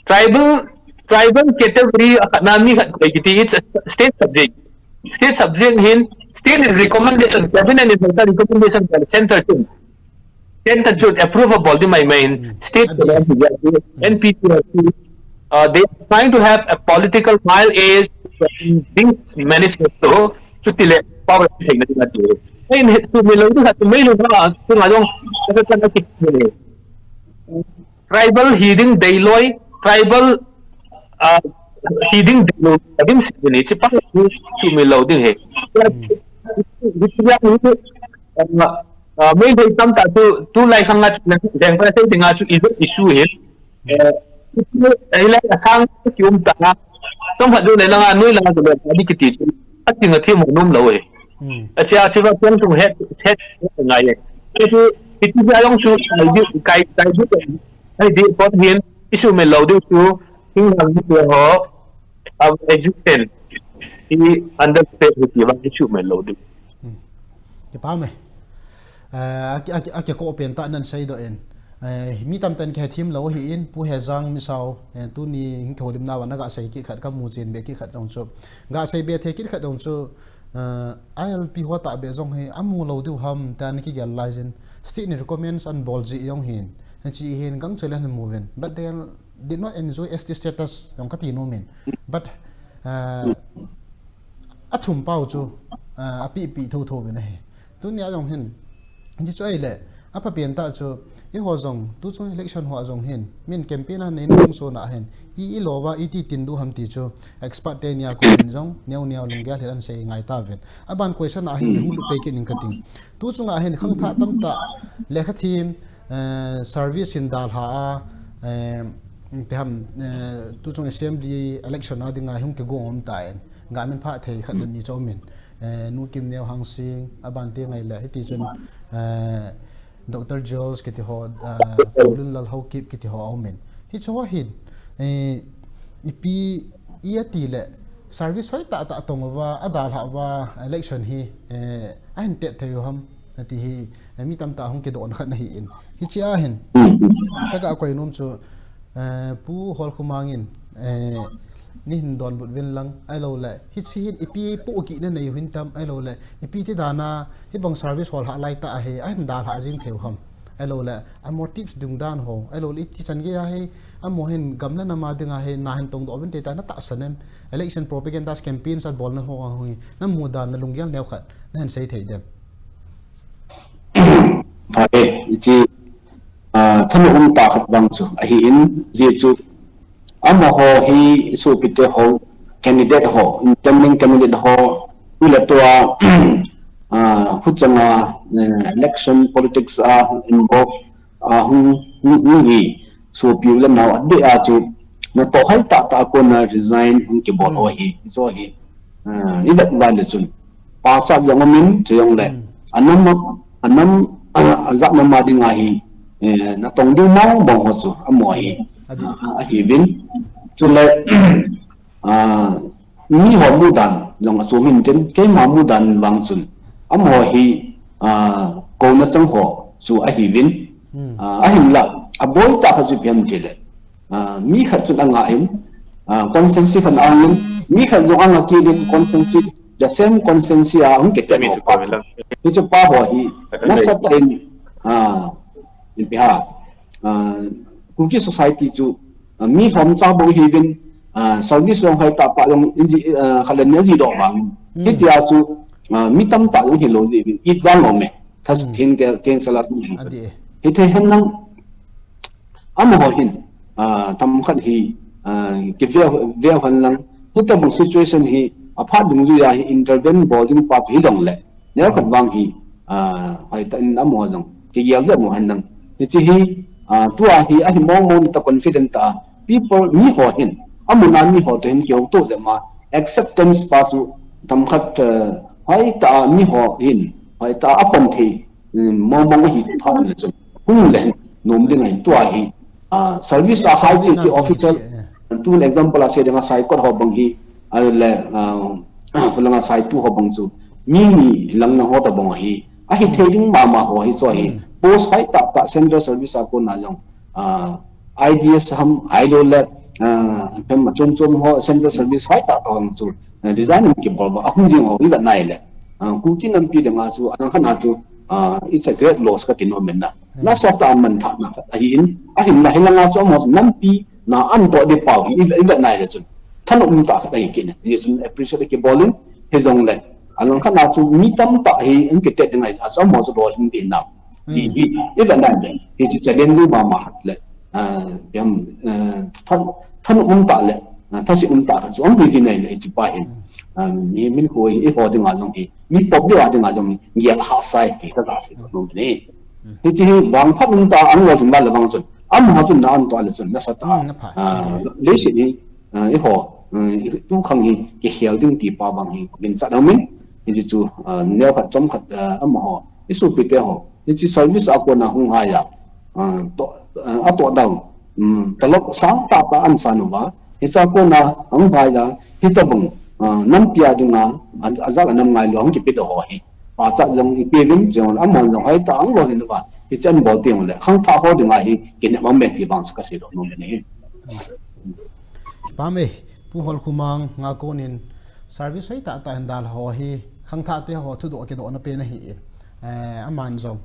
tribal category nami it's a state subject hin state is recommendation cabinet is recommendation center should approve of all the my main state NPP they are trying to have a political mile age this manifesto to tile power tribal heeding dayloy tribal heeding dayloy adim sini cepat tu milau ding he may hitam tak tu lai sangat yang pada saya dengar isu he ilai asang kium tanga tom hadu le lang anui lang tu tadi kiti ati ngati mo num lawe acha acha pun tu head ngai itu dia yang su kai ju ai di pot hin isu me lo du su hing di ho of education i understand di ba isu me lo du ke pa me ko pen ta nan sai do en mi tam tan ke thim lo hi in pu HEJANG MISAO tu ni hing ko dim na wa na ga sai ki khat ka mu chen be ki khat jong chu ga sai be the ki khat jong chu ILP hota be zong he amu lo du ham tan ki gal lizen state ni recommends an bolji yong hin chi hin gang chelan movement but they did not enjoy ST status yong kati no men but athum pau chu api pi tho tho be na he tu nya yong hin ji choi le apa pian ta chu i ho zong tu chu election ho zong hin min campaign an in so na hen i lowa i ti tin du ham ti chu expert te nya ko zong neu lung ga heran sei ngai ta ven aban question a hin mu lu pe ke ning kating tu chu nga hen khang tha tam ta le kha thim service in dal ha te ham tu chu assembly election a dinga hum ke go om ta en nga men pha thei khat ni cho min nu kim neu hang sing aban te ngai le ti chun Dr. Jules kiti ho ulun lal HAOKIP kiti ho aumen hi chawa hin ipi iati le service hoi ta tongwa adal ha wa election hi an te theu ham ati hi mi tam ta hong ke don khat na hi in hi chia hin ka koi nom chu pu HOLKHOMANGin ni hin don but ven lang ai lo le hi chi hin ipi pu ki na nei hin tam ai lo le ipi ti dana hi bang service hol ha lai ta he ai dan ha jing theu ham ai lo le a more tips dung dan ho ai lo li ti chan ge ya he a mo hin gam na ma dinga he na hin tong do ven te ta na ta sanem election propaganda campaigns at bol na ho hui na mu dan na lungyal neu khat na han sei thei dem pare chi thanu ta khat bang chu a hi in ji chu amo ho hi su pite ho candidate ho incoming candidate ho ula toa huchanga election politics are involved hung hi so piu la naw ade a chu na to hai ta ko na resign hung ki bol ho hi so hi i vet ban le chun pa cha jong min cheyong le anam za na ma ding a hi na tong ding mau bong ho chu amo hi a hi vin chu le mi ho mu dan jong a chu min ten ke ma mu dan wang chun amo hi ko na chang ho chu a hi vin a hin la a boy ta kha chu piam ti le mi kha chu anga in consensus khan angin mi kha jo anga ki din consensus the same consensus a hung ke te mo pa hi chu pa ho hi na sa in in biha Kuki society chu mi hom cha bo hi vin service long hai ta pa long inji khalen ne ji do bang hi tia chu mi tam ta long hi lo ji vin it wang lo me thas thin ke keng salas ni hi the hen nang am ho hin tam khat hi ke ve han lang hi ta bung situation hi a pha dung ju ya hi intervene boarding pa hi dong le ne khat wang hi hai ta in am ho long ke yel za mo han nang hi chi hi tua hi a hi mong ta confident ta people mi ho hin amuna mi ho to hin ke to ze ma acceptance pa tu tam khat hai ta mi ho hin hai ta apam thi mong hi pha le chu hung le nom ding ai tua hi service a high chi official tu an example a se denga sai ko ho bang hi ai le hulanga sai tu ho bang chu mi lang na ho ta bang hi a hi thading ma ho hi cho hi post hai ta central service a ko na long IDS ham ailo le pem chom ho central service hai ta tong chu design ki bol ba hung jing ho ila nai le Kuki nam pi denga chu an khana chu it's a great loss ka tin omen na sa ta man tha na a hin na hilanga chu mo nam pi na an to de pau ila nai le chu than ta ka dai kin ni sun appreciate ki bolin he jong le an khana chu mi tam ta hi an ki te denga a so mo chu bol hin bin na di ila nai le he chu challenge ma hat le yam than ta le ta si ta chu on bi zin nai le chi pa hin mi min hoi e ho ding a long hi mi pop de wa ding a jong ye ha sai ki ta da si no ne hi chi wang phat ta ang lo jing ba la bang chun am ha chun na an to le chun na sa ta le si ni e ho tu khang hi ki hial ding ti pa bang hi bin cha dang min hi chu ne khat chom khat am ho i su pi te ho hi chi service a ko na hung ha ya to a to dang talok sang ta pa an sa no ba hi cha ko na ang ba ya hi ta bang nam pia dinga azak nam ngai lo hong ki pi do hi pa cha jong i pi vin jong amon lo hai ta ang lo ni ba hi chan bol tiang le khang tha ho dinga hi kin ma me ti bang ka si do no ne pa me pu hol khumang nga konin service hai ta handal ho hi khang tha te ho thu do ke do na pe na hi aman jong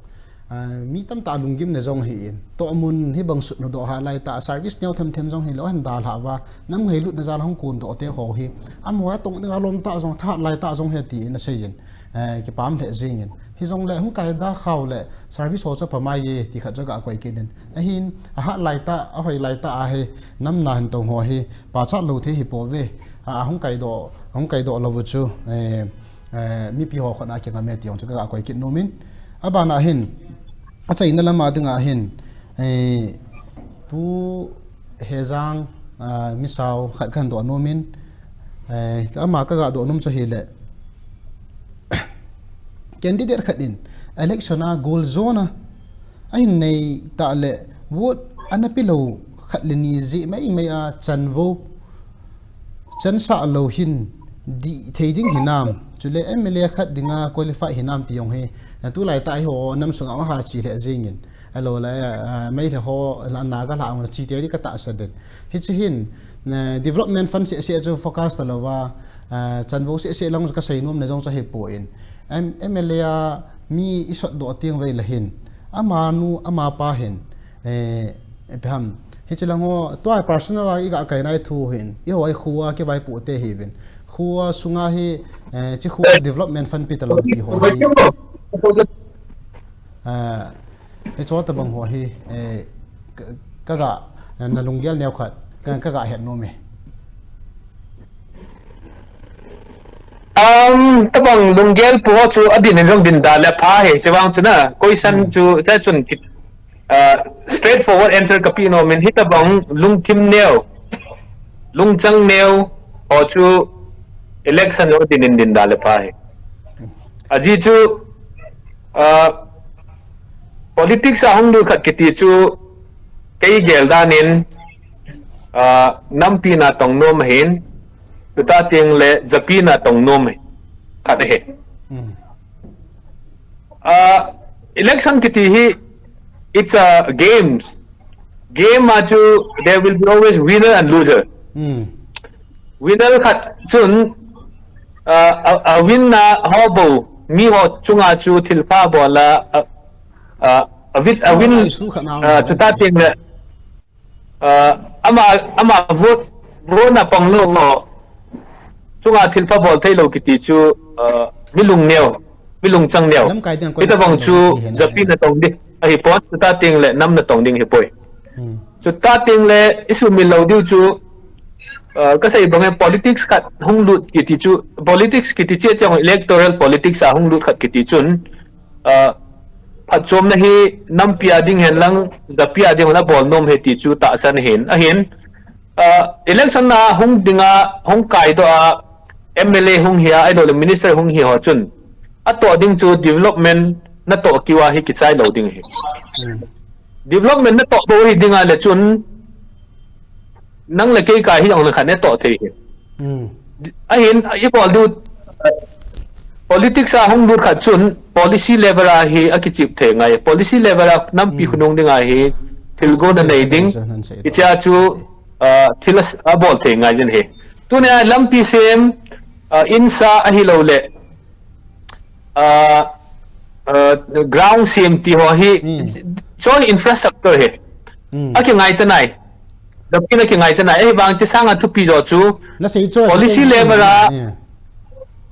mi tam ta lungim ne jong hi to amun hi bang su no do ha lai ta service nyau them them jong hi lo han dal ha wa nam hei lut na zal hong kun do te ho hi am wa tong ding alom ta jong tha lai ta jong he ti na sejen ki pam the jing in hi jong le hong kai da khaw le service ho cha pa mai ye ti kha jaga koi kin a hin a ha lai ta a hoi lai ta a he nam na han tong ho hi pa cha lo the hi po ve hong kai do lo chu mi pi ho khona ki nga me ti ong jaga koi kin no min abana hin acha ina lama dinga hin pu hejang MISAO khat khan do nomin ama ka ga do num cho hi le candidate khatin election a goal zone a hin nei ta le vote anapilo khat le ni ji mai a chanvo chan sa lo hin di thading hinam chule MLA khat dinga qualify hinam ti yong he tu lai tai ho nam sunga ma ha chi le jingin alo la mai le ho la na ga la ang chi te di ka ta saden hi chi hin development fund se jo focus ta lawa chanvo se long ka sei nom na jong cha he po in MLA mi isot do tiang ve la hin amanu ama pa hin pham hi chilang ho to personal i ga kai nai thu hin i hoi khuwa ke vai pu te hi bin khuwa sunga hi chi khuwa development fund pi ta lo ti ho hi he cho ta bang ho hi ka ga na lungyal neu khat ka ga het no me tabang lungyal pu chu adin rong din da la pha he chewang chuna koi san chu cha chun straightforward answer kapi no min hitabang lungthim neo lungchang neo ho chu election no din dale pa hai aji chu politics ahung du khat kiti chu kei gel danin nampi na tong nom hin tuta ting le zapi na tong nom khat he election kiti hi it's a game achu there will be always winner and loser winner khat chun a win na hobo mi ho chunga chu thilpa bola a win tuta ting le ama vote na panglo ngo chunga thilpa bol thailo kiti chu milung neo milung chang neo ita bang chu zapi na tong di hi pon tuta ting le nam na tong ding hi poi tuta ting le isu milo diu chu kasai bang politics khat hung lut kiti chu politics kiti che chang electoral politics a hung lut khat kiti chun phachom na hi nam pia ding hen lang zapia ding na bol nom he ti chu ta san hen a hen election na hung dinga hung kai do a MLA hung hia idol minister hung hi ho chun ato ding chu development na to kiwa hi kichai lo ding hi development na to bo hi dinga le chun nang le ke kai hi ong khan ne to the hi a hin I bol du politics a hung dur khat chun policy level a hi a kichip the ngai policy level a nam pi khunong dinga hi thilgo na nei ding icha chu thilas a bol the ngai jen he tu ne lampi sem insa a hi lo le ground CMT ho hi chon infrastructure he aki ngai chanai dapina ki ngai chanai ei bang chi sanga thu pi jo chu policy level a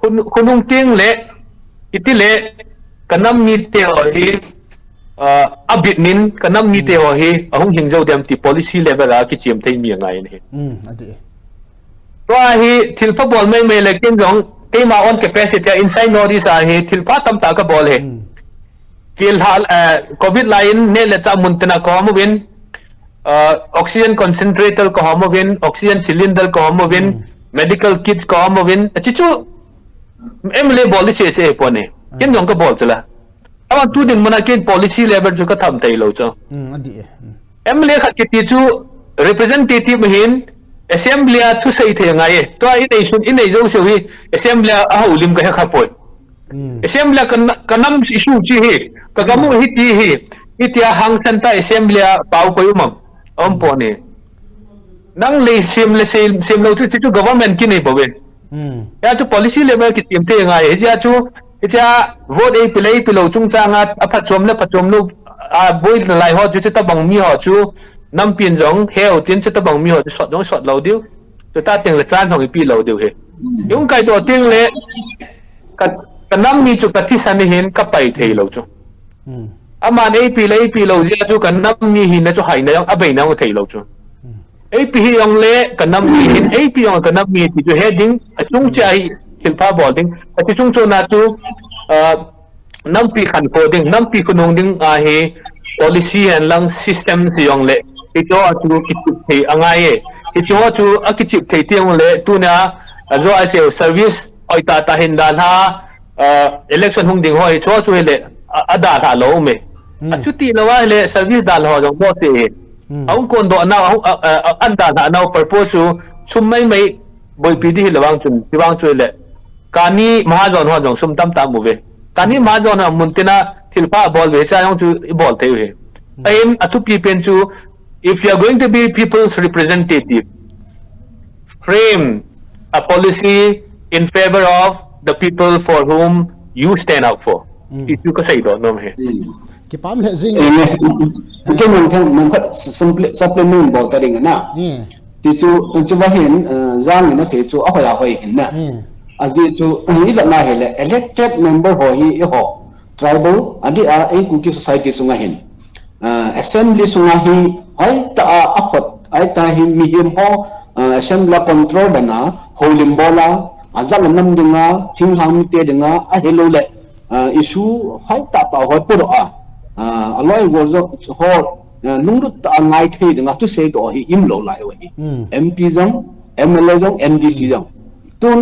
khunung ting le itile kanam mi te ho hi abit nin kanam mi te ho hi ahung hingjo dem ti policy level a ki chim thei mi ngai ne adi to hi thilpa bol mai le kin jong tema on capacity inside notice a he thilpa tam ta ka bol he kil hal covid line ne le cha muntana ko mo win oxygen concentrator ko mo win oxygen cylinder ko mo win medical kits ko mo win achichu emle bol se pone kin jong ka bol chula awan tu din mana kin policy level ju ka tham tai lo cho adi emle khat ki ti chu representative hin assembly a thu sei the ngai to ai nei sun in nei zo se wi assembly a holim ka kha poi assembly kanam issue chi hi ka gamu hi ti hi itia hang santa assembly a pau ko yum om pone nang le sim lo chu government ki nei bowen ya chu policy level ki tim te ngai ya chu itia vote ei pilei pilo chung changa a phachom lu a boil lai ho chu ta bang mi ho chu nam pin jong heo tin se ta bang mi ho shot lo diu to ta teng le chan hong pi lo diu he yung kai do ting le ka nam mi chu ka thi san hin ka pai thei lo chu ama nei pi lo ji chu ka nam mi hin na chu hai na yang abai na thei lo chu ei pi yong le ka nam mi hin ei pi yong ka nam mi ti chu heading chung chai khilpa bowling ati chung chu na chu nam pi khan ko ding nam pi kunong ding a he policy and lang system si yong le ito atu kichip thei angai ito atu akichip thei tiang le tu na zo a se service oi ta hin dan ha election hung ding hoi cho chu le ada tha lo me achu ti lo wa le service dal ho jong bo te aung kon do na an da na purpose chu sum mai boi pi di lawang chun tiwang chu le kani mahajon ho jong sum tam ta mu ve kani mahajon ha muntina thilpa bol ve cha yong chu bol thei he aim atu pi pen chu if you are going to be people's representative, frame a policy in favor of the people for whom you stand up for. Itu ko say do no me. Ki pam le zing. Ke man khat supplement bol ta ding na. Ti chu ba hin jang na se chu a hoya hoi hin na. Aji chu ni la na hele elected member ho hi ho tribal adi a Kuki society sunga hin. Assembly sunga hi ai ta akhot ai ta hi mi him ho assembly control dana holim bola azal nam dinga thing ham te dinga a hello le issue hai ta pa ho pu a aloi go ho nung ta ngai thei ding tu se to hi im lo lai wa hi MP jong MLA jong MDC jong tun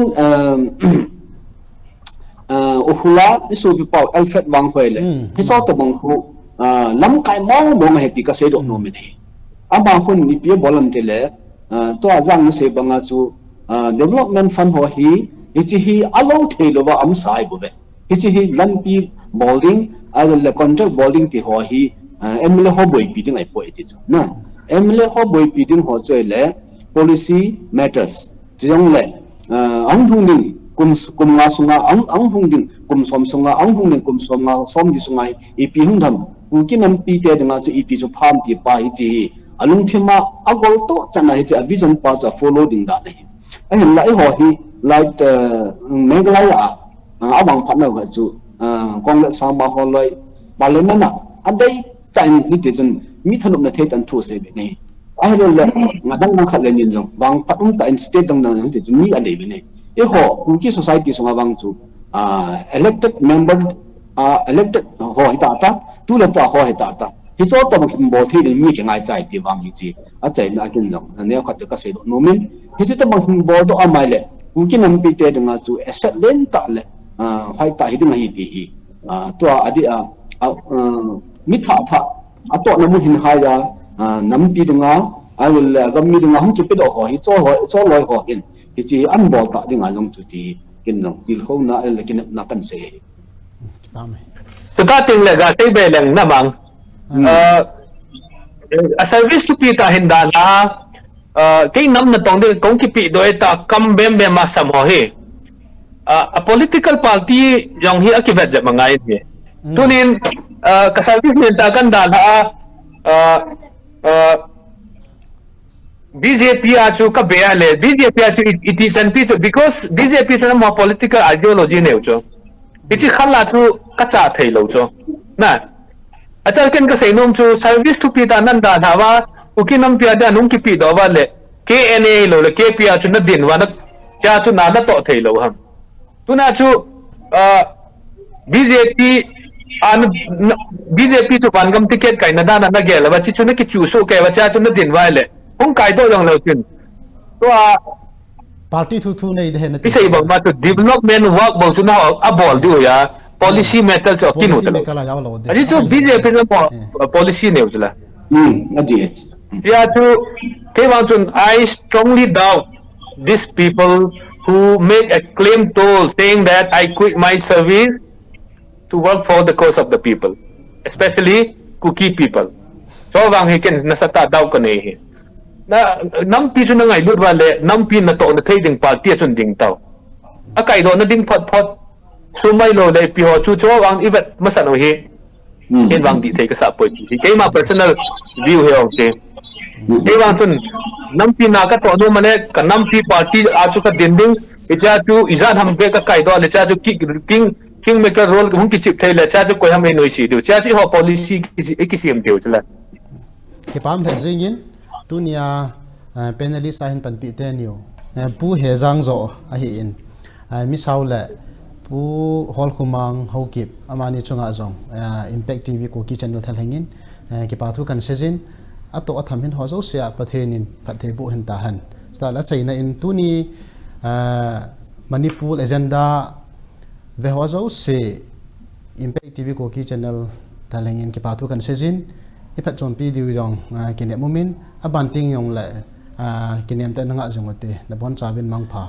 uhula isu bi pau Alfred Wang khoi le hi cho to bang khu lam kai mo ma heti ka se do no me ni ama hun ni pi bolam te le to ajang se banga chu development fund ho hi chi hi alo thei lo wa am sai bo be hi hi lan pi bowling le contract bowling ti ho hi MLA ho boi pi ding ai poi ti chu na MLA ho boi pi ding ho choi le policy matters jong le ang thung ding kum nga sunga ang hung ding kum som sunga ang hung ding kum som nga som di sunga ipi hung dham uki nam pi te ding chu ipi chu pham ti pa hi chi alung thema agol to chana hi a vision pa cha follow ding da nei ai lai ho hi like megalaya awang phatna ga chu congress sama ho loi parliament na adai tan hi te chun mi thanup na the tan thu se be nei ai lo le ngadang na khat le nin jong wang patum ta in state dang na hi te chu mi a nei be nei e ho Kuki society sunga wang chu elected member elected ho hi ta tu la ta ho hi ta hi cho to bang bo thi ni mi ke ngai chai ti wang hi chi a chai na kin long ne khat ka se no min hi chi to bang bo do amai le Kuki nam pi te dang chu asset len ta le hai ta hi ding hi ti hi to adi mi tha a to na mu hin ha ya nam pi dang a will gam mi dang hum chi pe do ho hi cho loi ho hin hi chi an bo ta ding a long chu chi kin long til kho na le kin na kan se suka ting le ga sei be leng na mang a service to pi ta hin da la cái năm na tong de kong ki pi do ta kam bem bem ma sam ho he a political party jong hi akivet je mangai he tunin ka service ni ta kan da la BJP achu ka beale BJP achu it is an piece because BJP is a more political ideology ne ucho ichi khala tu kacha thei lo cho na achal ken ka seinom chu service to pi ta nan da dhawa ukinam pi ada nung ki pi do wa le KNA lo le KP achu na din wa na cha chu na to thei lo ham tu na chu BJP an BJP chu bangam ticket kai na da na gel wa chi chu na ki chu so kai wa cha chu na din wa le không cái đó rằng là chuyện to party thu nei de na ti sei bang ma to development work bang su na a bol du ya policy matter cho kinu ta ani chu BJP na policy ne usla adi ya chu ke bang chun I strongly doubt these people who make a claim to saying that I quit my service to work for the cause of the people, especially Kuki people. So bang hiken nasata daw ko nei na nam pi chu na ngai lut wa le nam pi na to na thei ding party chun ding tau a kai do na ding phot su mai lo le pi ho chu cho wang ivet ma san ho hi ken wang di thei ka sa poi chi ke ma personal view he ong te ke wang tun nam pi na ka to no mane ka nam pi party a chu ka din ding icha chu izan ham be ka kai do le cha chu king maker role hung ki chip thei le cha chu ko ham noi si du cha chi ho policy ki sim deu chla ke pam the jingin tunia panelist sahin pan pi te new pu HEJANG zo a hi in MISAO le pu HOLKHOMANG HAOKIP amani chunga zong impact TV Kuki channel thal hangin ke pa thu kan sejin ato atham hin ho zo sia pathenin pathe bu hin ta han sta la chaina in tuni Manipur agenda ve ho zo se impact TV Kuki channel thal hangin ke pa thu kan sejin ipat chon pi diu jong kine mumin abanting yong le kinem ta nga jong te na bon chawin mangpha